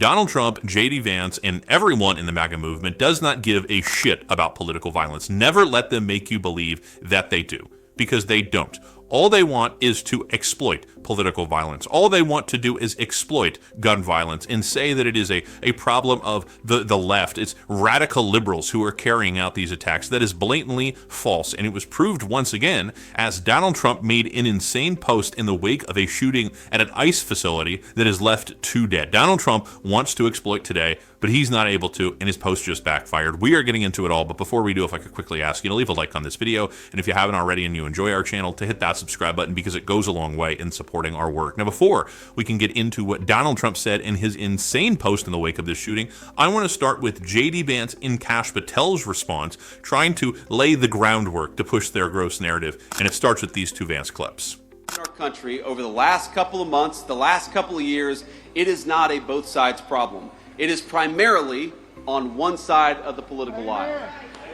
Donald Trump, J.D. Vance, and everyone in the MAGA movement does not give a shit about political violence. Never let them make you believe that they do, because they don't. All they want is to exploit political violence. All they want to do is exploit gun violence and say that it is a problem of the left. It's radical liberals who are carrying out these attacks. That is blatantly false, and it was proved once again as Donald Trump made an insane post in the wake of a shooting at an ICE facility that has left 2 dead. Donald Trump wants to exploit today, but he's not able to, and his post just backfired. We are getting into it all, but before we do, if I could quickly ask you to leave a like on this video, and if you haven't already and you enjoy our channel, to hit that subscribe button, because it goes a long way in supporting our work. Now, before we can get into what Donald Trump said in his insane post in the wake of this shooting, I want to start with J.D. Vance in Kash Patel's response, trying to lay the groundwork to push their gross narrative, and it starts with these 2 Vance clips. In our country, over the last couple of months, the last couple of years, it is not a both sides problem. It is primarily on one side of the political aisle.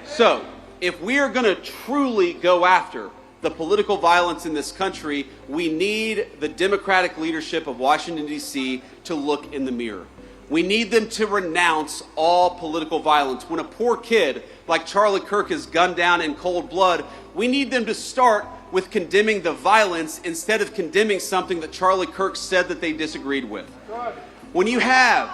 So, if we are going to truly go after the political violence in this country, we need the Democratic leadership of Washington, D.C. to look in the mirror. We need them to renounce all political violence. When a poor kid like Charlie Kirk is gunned down in cold blood, we need them to start with condemning the violence instead of condemning something that Charlie Kirk said that they disagreed with. When you have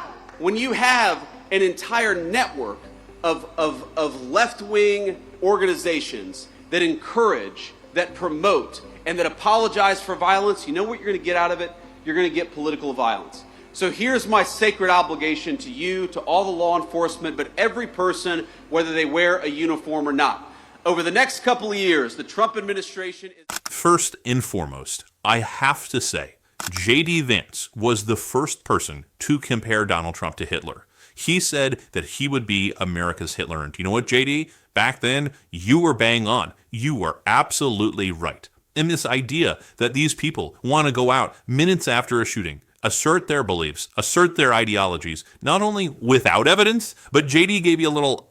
an entire network of left-wing organizations that encourage, that promote, and that apologize for violence, you know what you're going to get out of it? You're going to get political violence. So here's my sacred obligation to you, to all the law enforcement, but every person, whether they wear a uniform or not. Over the next couple of years, the Trump administration is... First and foremost, I have to say, J.D. Vance was the first person to compare Donald Trump to Hitler. He said that he would be America's Hitler. And do you know what, J.D.? Back then, you were bang on. You were absolutely right. And this idea that these people want to go out minutes after a shooting, assert their beliefs, assert their ideologies, not only without evidence, but JD gave you a little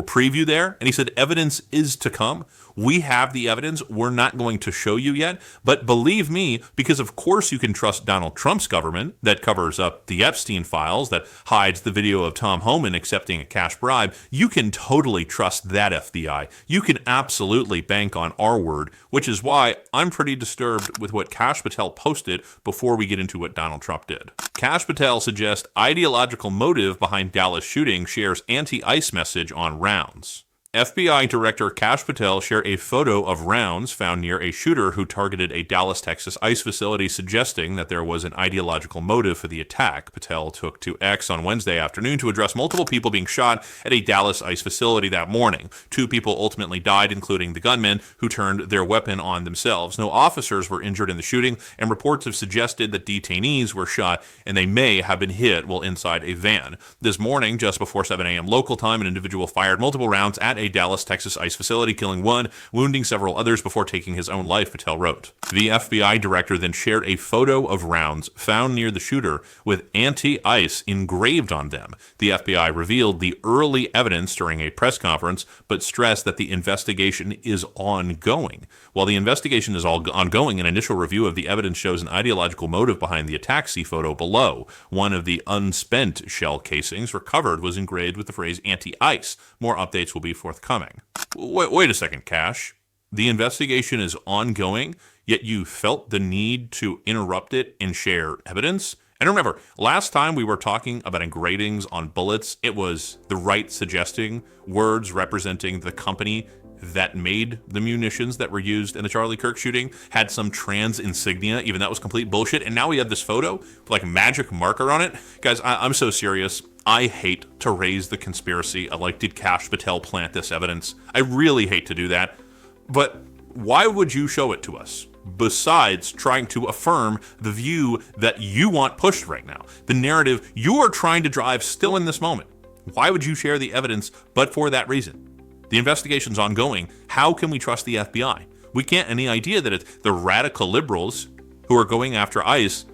preview there, and he said evidence is to come. We have the evidence. We're not going to show you yet, but believe me, because of course you can trust Donald Trump's government that covers up the Epstein files, that hides the video of Tom Homan accepting a cash bribe. You can totally trust that FBI. You can absolutely bank on our word, which is why I'm pretty disturbed with what Kash Patel posted before we get into what Donald Trump did. Kash Patel suggests ideological motive behind Dallas shooting, shares anti-ICE message on rounds. FBI Director Kash Patel shared a photo of rounds found near a shooter who targeted a Dallas, Texas ICE facility, suggesting that there was an ideological motive for the attack. Patel took to X on Wednesday afternoon to address multiple people being shot at a Dallas ICE facility that morning. 2 people ultimately died, including the gunman who turned their weapon on themselves. No officers were injured in the shooting, and reports have suggested that detainees were shot and they may have been hit while inside a van. This morning, just before 7 a.m. local time, an individual fired multiple rounds at a Dallas, Texas ICE facility, killing 1, wounding several others before taking his own life, Patel wrote. The FBI director then shared a photo of rounds found near the shooter with anti-ICE engraved on them. The FBI revealed the early evidence during a press conference, but stressed that the investigation is ongoing. While the investigation is ongoing, an initial review of the evidence shows an ideological motive behind the attack. See photo below. One of the unspent shell casings recovered was engraved with the phrase anti-ICE. More updates will be forthcoming. Wait a second, Kash. The investigation is ongoing, yet you felt the need to interrupt it and share evidence? And remember, last time we were talking about engravings on bullets, it was the right suggesting words representing the company that made the munitions that were used in the Charlie Kirk shooting, had some trans insignia, even that was complete bullshit. And now we have this photo with like a magic marker on it. Guys, I'm so serious. I hate to raise the conspiracy of like, did Kash Patel plant this evidence? I really hate to do that. But why would you show it to us? Besides trying to affirm the view that you want pushed right now, the narrative you are trying to drive still in this moment. Why would you share the evidence but for that reason? The investigation's ongoing. How can we trust the FBI? We can't. Any idea that it's the radical liberals who are going after ICE,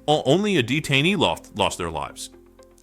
only a detainee lost their lives.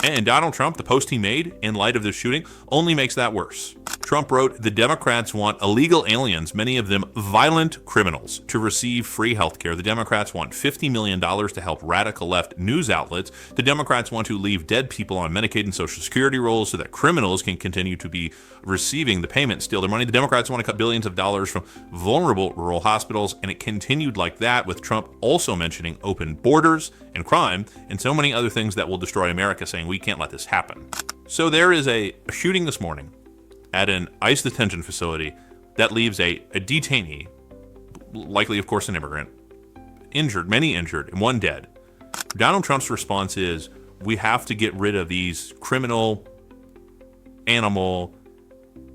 And Donald Trump, the post he made in light of this shooting, only makes that worse. Trump wrote, the Democrats want illegal aliens, many of them violent criminals, to receive free health care. The Democrats want $50 million to help radical left news outlets. The Democrats want to leave dead people on Medicaid and Social Security rolls so that criminals can continue to be receiving the payment, steal their money. The Democrats want to cut billions of dollars from vulnerable rural hospitals, and it continued like that, with Trump also mentioning open borders and crime and so many other things that will destroy America, saying we can't let this happen. So there is a shooting this morning at an ICE detention facility that leaves a detainee, likely, of course, an immigrant, injured, many injured, and one dead. Donald Trump's response is, we have to get rid of these criminal, animal,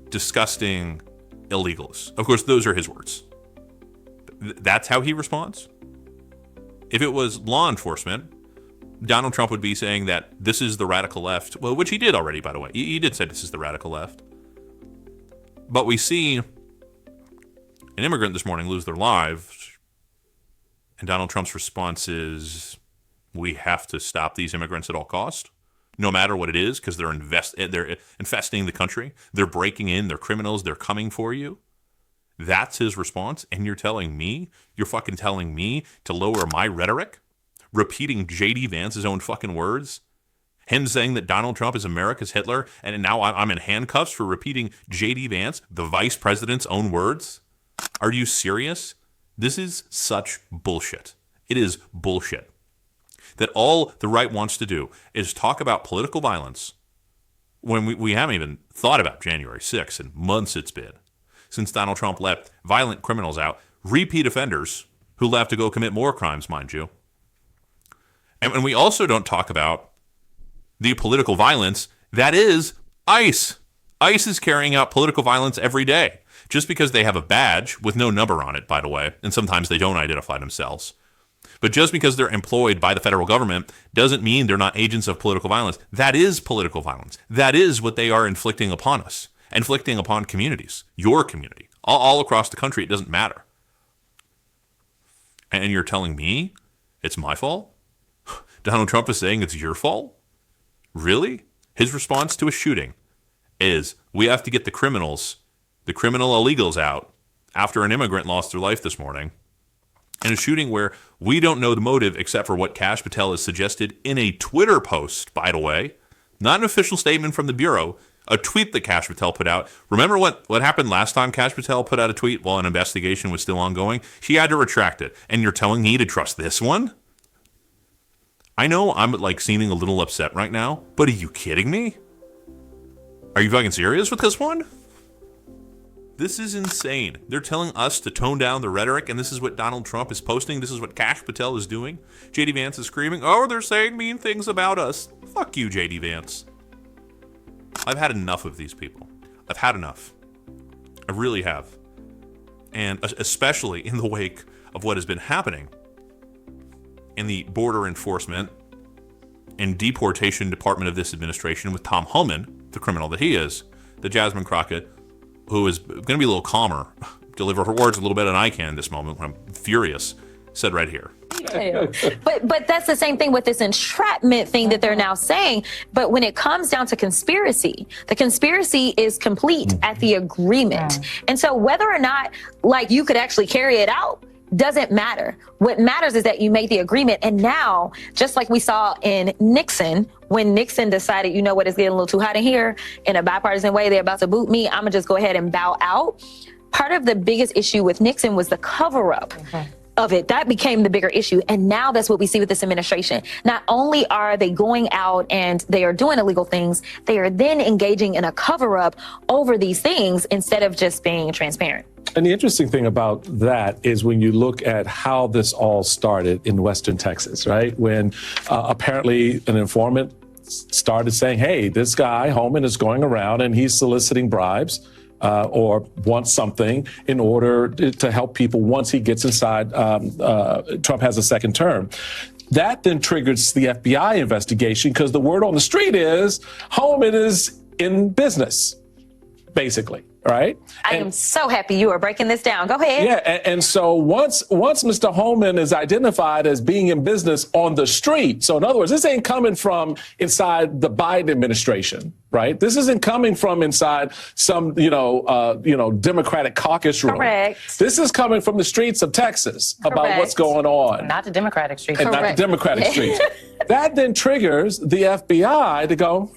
disgusting illegals. Of course, those are his words. That's how he responds. If it was law enforcement, Donald Trump would be saying that this is the radical left, well, which he did already, by the way. He did say this is the radical left. But we see an immigrant this morning lose their lives, and Donald Trump's response is, we have to stop these immigrants at all cost, no matter what it is, because they're infesting the country. They're breaking in. They're criminals. They're coming for you. That's his response. And you're fucking telling me to lower my rhetoric, repeating J.D. Vance's own fucking words, him saying that Donald Trump is America's Hitler, and now I'm in handcuffs for repeating J.D. Vance, the vice president's own words? Are you serious? This is such bullshit. It is bullshit. That all the right wants to do is talk about political violence when we haven't even thought about January 6th in months it's been, since Donald Trump let violent criminals out, repeat offenders who will have to go commit more crimes, mind you. And we also don't talk about the political violence that is ICE. ICE is carrying out political violence every day. Just because they have a badge with no number on it, by the way, and sometimes they don't identify themselves. But just because they're employed by the federal government doesn't mean they're not agents of political violence. That is political violence. That is what they are inflicting upon us, inflicting upon communities, your community, all across the country. It doesn't matter. And you're telling me it's my fault? Donald Trump is saying it's your fault? Really? His response to a shooting is, we have to get the criminal illegals out after an immigrant lost their life this morning. In a shooting where we don't know the motive except for what Kash Patel has suggested in a Twitter post, by the way, not an official statement from the Bureau, a tweet that Kash Patel put out. Remember what happened last time Kash Patel put out a tweet while an investigation was still ongoing? She had to retract it. And you're telling me to trust this one? I know I'm seeming a little upset right now, but are you kidding me? Are you fucking serious with this one? This is insane. They're telling us to tone down the rhetoric, and this is what Donald Trump is posting. This is what Kash Patel is doing. J.D. Vance is screaming, oh, they're saying mean things about us. Fuck you, J.D. Vance. I've had enough of these people. I've had enough. I really have. And especially in the wake of what has been happening in the border enforcement and deportation department of this administration with Tom Homan, the criminal that he is, that Jasmine Crockett, who is going to be a little calmer, deliver her words a little better than I can in this moment when I'm furious, said right here. But that's the same thing with this entrapment thing that they're now saying. But when it comes down to conspiracy, the conspiracy is complete at the agreement. And so whether or not you could actually carry it out doesn't matter. What matters is that you made the agreement. And now, just like we saw in Nixon, when Nixon decided, you know what, it's getting a little too hot in here, in a bipartisan way, they're about to boot me, I'm gonna just go ahead and bow out. Part of the biggest issue with Nixon was the cover-up of it. That became the bigger issue. And now that's what we see with this administration. Not only are they going out and they are doing illegal things, they are then engaging in a cover-up over these things instead of just being transparent. And the interesting thing about that is when you look at how this all started in Western Texas, right? When apparently an informant started saying, hey, this guy, Holman, is going around and he's soliciting bribes or wants something in order to help people once he gets inside, Trump has a second term. That then triggers the FBI investigation because the word on the street is Holman is in business, basically. right? I am so happy you are breaking this down. Go ahead. Yeah, and so once Mr. Holman is identified as being in business on the street, so in other words, this ain't coming from inside the Biden administration, right? This isn't coming from inside some Democratic caucus room. Correct. This is coming from the streets of Texas about what's going on. Not the Democratic streets. And not the Democratic streets. That then triggers the FBI to go,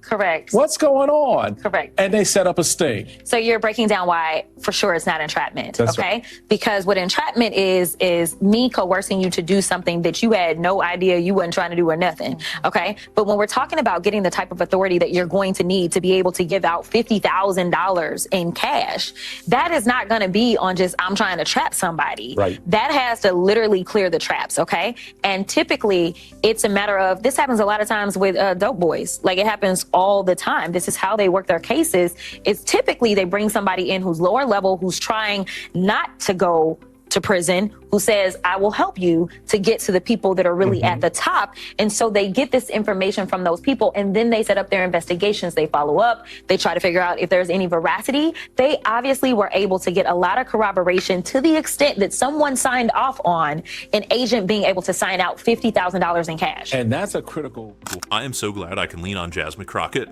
Correct. what's going on? Correct. And they set up a sting. So you're breaking down why, for sure, it's not entrapment. That's okay? right. Because what entrapment is me coercing you to do something that you had no idea you wasn't trying to do or nothing. Okay? But when we're talking about getting the type of authority that you're going to need to be able to give out $50,000 in cash, that is not going to be on just, I'm trying to trap somebody. Right. That has to literally clear the traps. Okay? And typically, it's a matter of, this happens a lot of times with dope boys. Like, it happens all the time. This is how they work their cases. It's typically they bring somebody in who's lower level, who's trying not to go to prison, who says, I will help you to get to the people that are really at the top. And so they get this information from those people, and then they set up their investigations. They follow up. They try to figure out if there's any veracity. They obviously were able to get a lot of corroboration to the extent that someone signed off on an agent being able to sign out $50,000 in cash. And that's a critical. I am so glad I can lean on Jasmine Crockett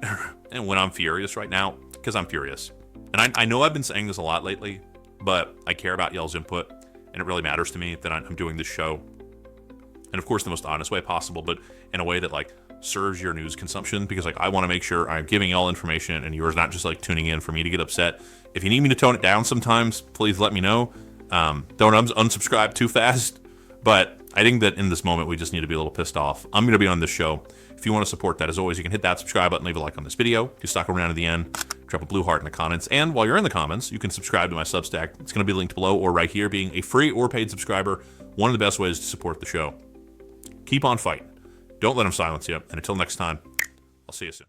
and when I'm furious right now, because I'm furious. And I know I've been saying this a lot lately, but I care about y'all's input, and it really matters to me that I'm doing this show. And of course, the most honest way possible, but in a way that like serves your news consumption, because like I want to make sure I'm giving y'all information and yours not just like tuning in for me to get upset. If you need me to tone it down sometimes, please let me know. Don't unsubscribe too fast. But I think that in this moment, we just need to be a little pissed off. I'm going to be on this show. If you want to support that, as always, you can hit that subscribe button, leave a like on this video. If you stuck around to the end, drop a blue heart in the comments. And while you're in the comments, you can subscribe to my Substack. It's going to be linked below or right here. Being a free or paid subscriber, one of the best ways to support the show. Keep on fighting. Don't let them silence you. And until next time, I'll see you soon.